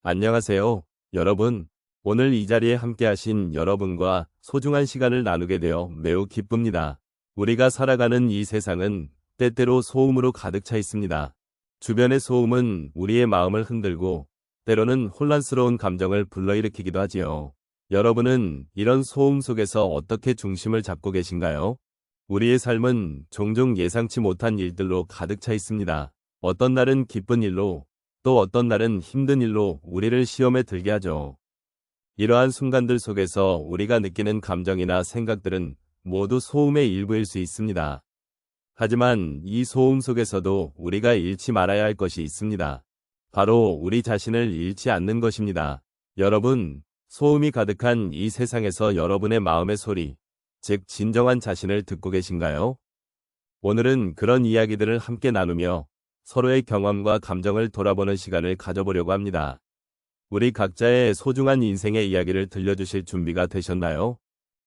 안녕하세요, 여러분. 오늘 이 자리에 함께하신 여러분과 소중한 시간을 나누게 되어 매우 기쁩니다. 우리가 살아가는 이 세상은 때때로 소음으로 가득 차 있습니다. 주변의 소음은 우리의 마음을 흔들고 때로는 혼란스러운 감정을 불러일으키기도 하지요. 여러분은 이런 소음 속에서 어떻게 중심을 잡고 계신가요? 우리의 삶은 종종 예상치 못한 일들로 가득 차 있습니다. 어떤 날은 기쁜 일로, 또 어떤 날은 힘든 일로 우리를 시험에 들게 하죠. 이러한 순간들 속에서 우리가 느끼는 감정이나 생각들은 모두 소음의 일부일 수 있습니다. 하지만 이 소음 속에서도 우리가 잃지 말아야 할 것이 있습니다. 바로 우리 자신을 잃지 않는 것입니다. 여러분, 소음이 가득한 이 세상에서 여러분의 마음의 소리, 즉 진정한 자신을 듣고 계신가요? 오늘은 그런 이야기들을 함께 나누며 서로의 경험과 감정을 돌아보는 시간을 가져보려고 합니다. 우리 각자의 소중한 인생의 이야기를 들려주실 준비가 되셨나요?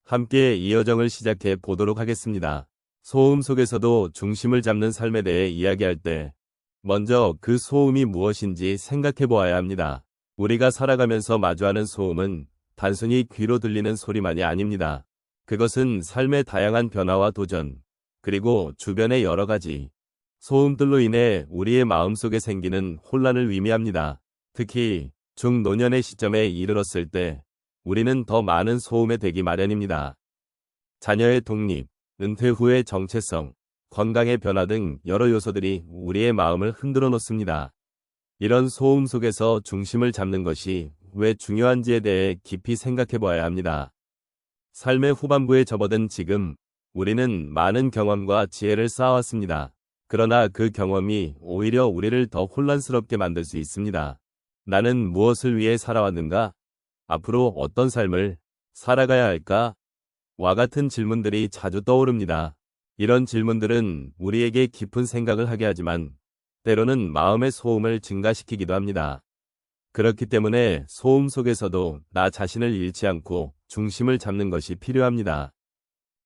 함께 이 여정을 시작해 보도록 하겠습니다. 소음 속에서도 중심을 잡는 삶에 대해 이야기할 때 먼저 그 소음이 무엇인지 생각해 보아야 합니다. 우리가 살아가면서 마주하는 소음은 단순히 귀로 들리는 소리만이 아닙니다. 그것은 삶의 다양한 변화와 도전, 그리고 주변의 여러 가지 소음들로 인해 우리의 마음속에 생기는 혼란을 의미합니다. 특히 중노년의 시점에 이르렀을 때 우리는 더 많은 소음에 대기 마련입니다. 자녀의 독립, 은퇴 후의 정체성, 건강의 변화 등 여러 요소들이 우리의 마음을 흔들어 놓습니다. 이런 소음 속에서 중심을 잡는 것이 왜 중요한지에 대해 깊이 생각해 보아야 합니다. 삶의 후반부에 접어든 지금, 우리는 많은 경험과 지혜를 쌓아왔습니다. 그러나 그 경험이 오히려 우리를 더 혼란스럽게 만들 수 있습니다. 나는 무엇을 위해 살아왔는가? 앞으로 어떤 삶을 살아가야 할까? 와 같은 질문들이 자주 떠오릅니다. 이런 질문들은 우리에게 깊은 생각을 하게 하지만 때로는 마음의 소음을 증가시키기도 합니다. 그렇기 때문에 소음 속에서도 나 자신을 잃지 않고 중심을 잡는 것이 필요합니다.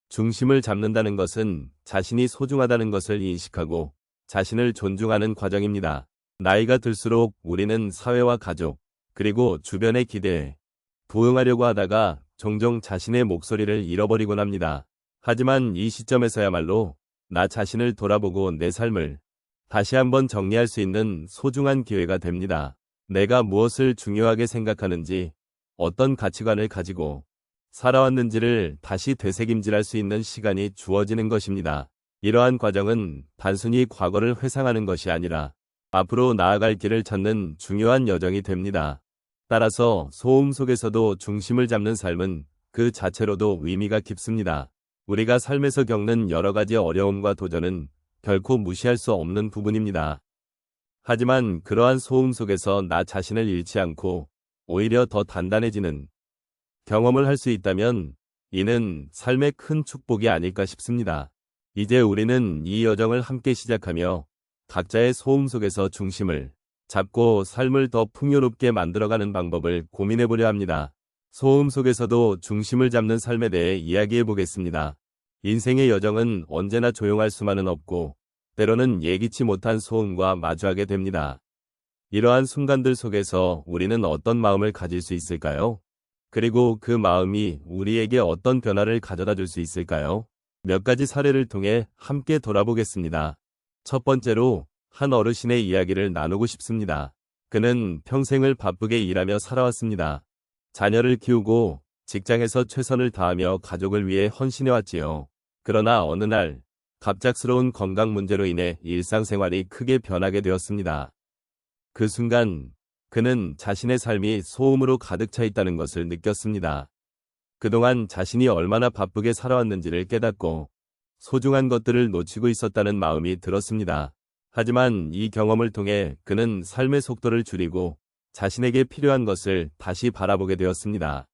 중심을 잡는다는 것은 자신이 소중하다는 것을 인식하고 자신을 존중하는 과정입니다. 나이가 들수록 우리는 사회와 가족, 그리고 주변의 기대에 부응하려고 하다가 종종 자신의 목소리를 잃어버리곤 합니다. 하지만 이 시점에서야말로 나 자신을 돌아보고 내 삶을 다시 한번 정리할 수 있는 소중한 기회가 됩니다. 내가 무엇을 중요하게 생각하는지, 어떤 가치관을 가지고 살아왔는지를 다시 되새김질할 수 있는 시간이 주어지는 것입니다. 이러한 과정은 단순히 과거를 회상하는 것이 아니라 앞으로 나아갈 길을 찾는 중요한 여정이 됩니다. 따라서 소음 속에서도 중심을 잡는 삶은 그 자체로도 의미가 깊습니다. 우리가 삶에서 겪는 여러 가지 어려움과 도전은 결코 무시할 수 없는 부분입니다. 하지만 그러한 소음 속에서 나 자신을 잃지 않고 오히려 더 단단해지는 경험을 할 수 있다면 이는 삶의 큰 축복이 아닐까 싶습니다. 이제 우리는 이 여정을 함께 시작하며 각자의 소음 속에서 중심을 잡고 삶을 더 풍요롭게 만들어가는 방법을 고민해 보려 합니다. 소음 속에서도 중심을 잡는 삶에 대해 이야기해 보겠습니다. 인생의 여정은 언제나 조용할 수만은 없고 때로는 예기치 못한 소음과 마주하게 됩니다. 이러한 순간들 속에서 우리는 어떤 마음을 가질 수 있을까요? 그리고 그 마음이 우리에게 어떤 변화를 가져다 줄 수 있을까요? 몇 가지 사례를 통해 함께 돌아보겠습니다. 첫 번째로 한 어르신의 이야기를 나누고 싶습니다. 그는 평생을 바쁘게 일하며 살아왔습니다. 자녀를 키우고 직장에서 최선을 다하며 가족을 위해 헌신해왔지요. 그러나 어느 날 갑작스러운 건강 문제로 인해 일상생활이 크게 변하게 되었습니다. 그 순간 그는 자신의 삶이 소음으로 가득 차 있다는 것을 느꼈습니다. 그동안 자신이 얼마나 바쁘게 살아왔는지를 깨닫고 소중한 것들을 놓치고 있었다는 마음이 들었습니다. 하지만 이 경험을 통해 그는 삶의 속도를 줄이고 자신에게 필요한 것을 다시 바라보게 되었습니다.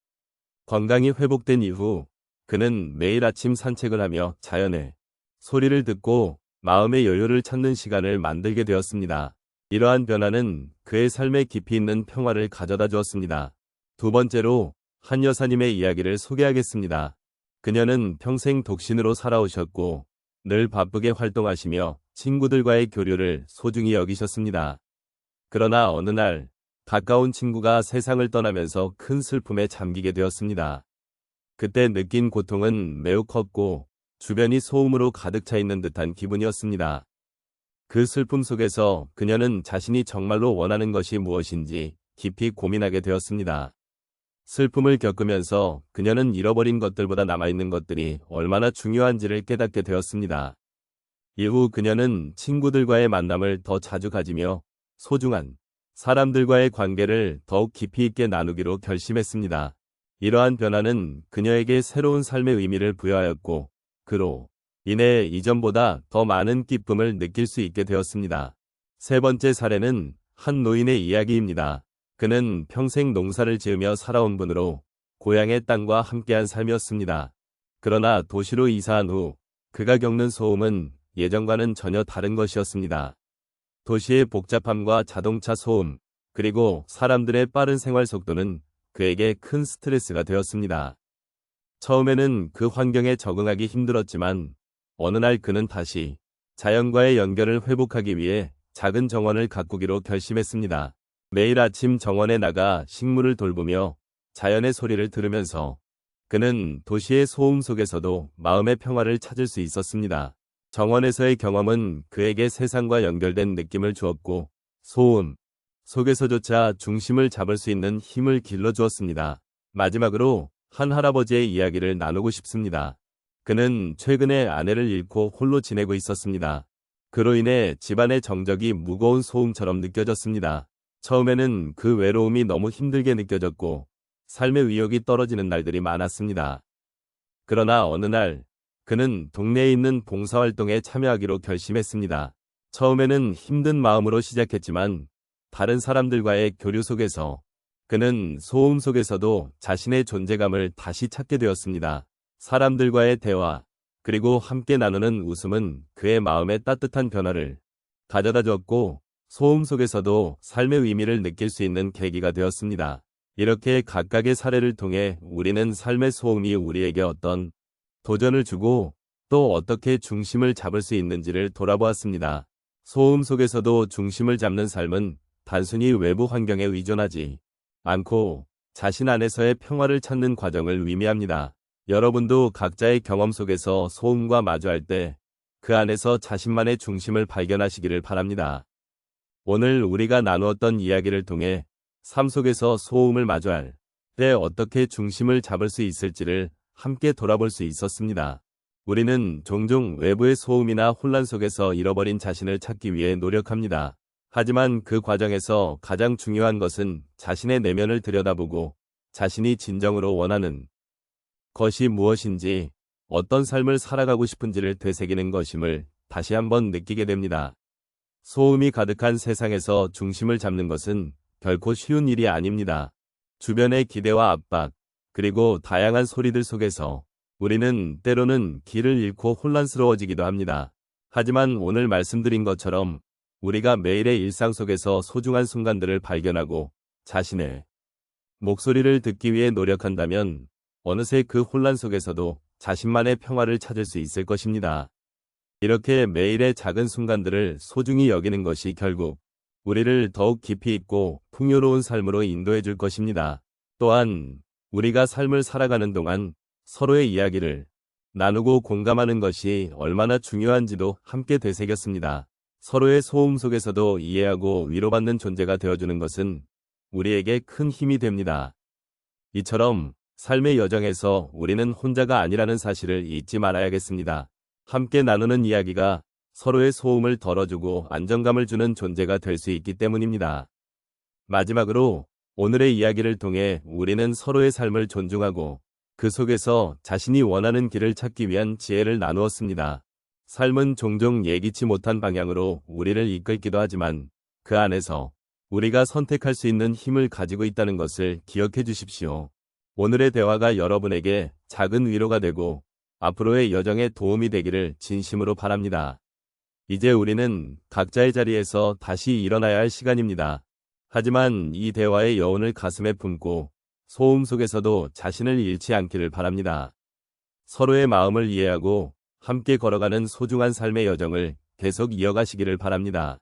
건강이 회복된 이후 그는 매일 아침 산책을 하며 자연의 소리를 듣고 마음의 여유를 찾는 시간을 만들게 되었습니다. 이러한 변화는 그의 삶에 깊이 있는 평화를 가져다 주었습니다. 두 번째로 한 여사님의 이야기를 소개하겠습니다. 그녀는 평생 독신으로 살아오셨고 늘 바쁘게 활동하시며 친구들과의 교류를 소중히 여기셨습니다. 그러나 어느 날 가까운 친구가 세상을 떠나면서 큰 슬픔에 잠기게 되었습니다. 그때 느낀 고통은 매우 컸고 주변이 소음으로 가득 차 있는 듯한 기분이었습니다. 그 슬픔 속에서 그녀는 자신이 정말로 원하는 것이 무엇인지 깊이 고민하게 되었습니다. 슬픔을 겪으면서 그녀는 잃어버린 것들보다 남아있는 것들이 얼마나 중요한지를 깨닫게 되었습니다. 이후 그녀는 친구들과의 만남을 더 자주 가지며 소중한 사람들과의 관계를 더욱 깊이 있게 나누기로 결심했습니다. 이러한 변화는 그녀에게 새로운 삶의 의미를 부여하였고, 그로 인해 이전보다 더 많은 기쁨을 느낄 수 있게 되었습니다. 세 번째 사례는 한 노인의 이야기입니다. 그는 평생 농사를 지으며 살아온 분으로 고향의 땅과 함께한 삶이었습니다. 그러나 도시로 이사한 후 그가 겪는 소음은 예전과는 전혀 다른 것이었습니다. 도시의 복잡함과 자동차 소음, 그리고 사람들의 빠른 생활 속도는 그에게 큰 스트레스가 되었습니다. 처음에는 그 환경에 적응하기 힘들었지만 어느 날 그는 다시 자연과의 연결을 회복하기 위해 작은 정원을 가꾸기로 결심했습니다. 매일 아침 정원에 나가 식물을 돌보며 자연의 소리를 들으면서 그는 도시의 소음 속에서도 마음의 평화를 찾을 수 있었습니다. 정원에서의 경험은 그에게 세상과 연결된 느낌을 주었고 소음 속에서조차 중심을 잡을 수 있는 힘을 길러주었습니다. 마지막으로 한 할아버지의 이야기를 나누고 싶습니다. 그는 최근에 아내를 잃고 홀로 지내고 있었습니다. 그로 인해 집안의 정적이 무거운 소음처럼 느껴졌습니다. 처음에는 그 외로움이 너무 힘들게 느껴졌고 삶의 의욕이 떨어지는 날들이 많았습니다. 그러나 어느 날 그는 동네에 있는 봉사활동에 참여하기로 결심했습니다. 처음에는 힘든 마음으로 시작했지만 다른 사람들과의 교류 속에서 그는 소음 속에서도 자신의 존재감을 다시 찾게 되었습니다. 사람들과의 대화, 그리고 함께 나누는 웃음은 그의 마음에 따뜻한 변화를 가져다 줬고 소음 속에서도 삶의 의미를 느낄 수 있는 계기가 되었습니다. 이렇게 각각의 사례를 통해 우리는 삶의 소음이 우리에게 어떤 도전을 주고 또 어떻게 중심을 잡을 수 있는지를 돌아보았습니다. 소음 속에서도 중심을 잡는 삶은 단순히 외부 환경에 의존하지 않고 자신 안에서의 평화를 찾는 과정을 의미합니다. 여러분도 각자의 경험 속에서 소음과 마주할 때 그 안에서 자신만의 중심을 발견하시기를 바랍니다. 오늘 우리가 나누었던 이야기를 통해 삶 속에서 소음을 마주할 때 어떻게 중심을 잡을 수 있을지를 함께 돌아볼 수 있었습니다. 우리는 종종 외부의 소음이나 혼란 속에서 잃어버린 자신을 찾기 위해 노력합니다. 하지만 그 과정에서 가장 중요한 것은 자신의 내면을 들여다보고 자신이 진정으로 원하는 것이 무엇인지, 어떤 삶을 살아가고 싶은지를 되새기는 것임을 다시 한번 느끼게 됩니다. 소음이 가득한 세상에서 중심을 잡는 것은 결코 쉬운 일이 아닙니다. 주변의 기대와 압박, 그리고 다양한 소리들 속에서 우리는 때로는 길을 잃고 혼란스러워지기도 합니다. 하지만 오늘 말씀드린 것처럼 우리가 매일의 일상 속에서 소중한 순간들을 발견하고 자신의 목소리를 듣기 위해 노력한다면 어느새 그 혼란 속에서도 자신만의 평화를 찾을 수 있을 것입니다. 이렇게 매일의 작은 순간들을 소중히 여기는 것이 결국 우리를 더욱 깊이 있고 풍요로운 삶으로 인도해 줄 것입니다. 또한 우리가 삶을 살아가는 동안 서로의 이야기를 나누고 공감하는 것이 얼마나 중요한지도 함께 되새겼습니다. 서로의 소음 속에서도 이해하고 위로받는 존재가 되어주는 것은 우리에게 큰 힘이 됩니다. 이처럼 삶의 여정에서 우리는 혼자가 아니라는 사실을 잊지 말아야겠습니다. 함께 나누는 이야기가 서로의 소음을 덜어주고 안정감을 주는 존재가 될 수 있기 때문입니다. 마지막으로 오늘의 이야기를 통해 우리는 서로의 삶을 존중하고 그 속에서 자신이 원하는 길을 찾기 위한 지혜를 나누었습니다. 삶은 종종 예기치 못한 방향으로 우리를 이끌기도 하지만 그 안에서 우리가 선택할 수 있는 힘을 가지고 있다는 것을 기억해 주십시오. 오늘의 대화가 여러분에게 작은 위로가 되고 앞으로의 여정에 도움이 되기를 진심으로 바랍니다. 이제 우리는 각자의 자리에서 다시 일어나야 할 시간입니다. 하지만 이 대화의 여운을 가슴에 품고 소음 속에서도 자신을 잃지 않기를 바랍니다. 서로의 마음을 이해하고 함께 걸어가는 소중한 삶의 여정을 계속 이어가시기를 바랍니다.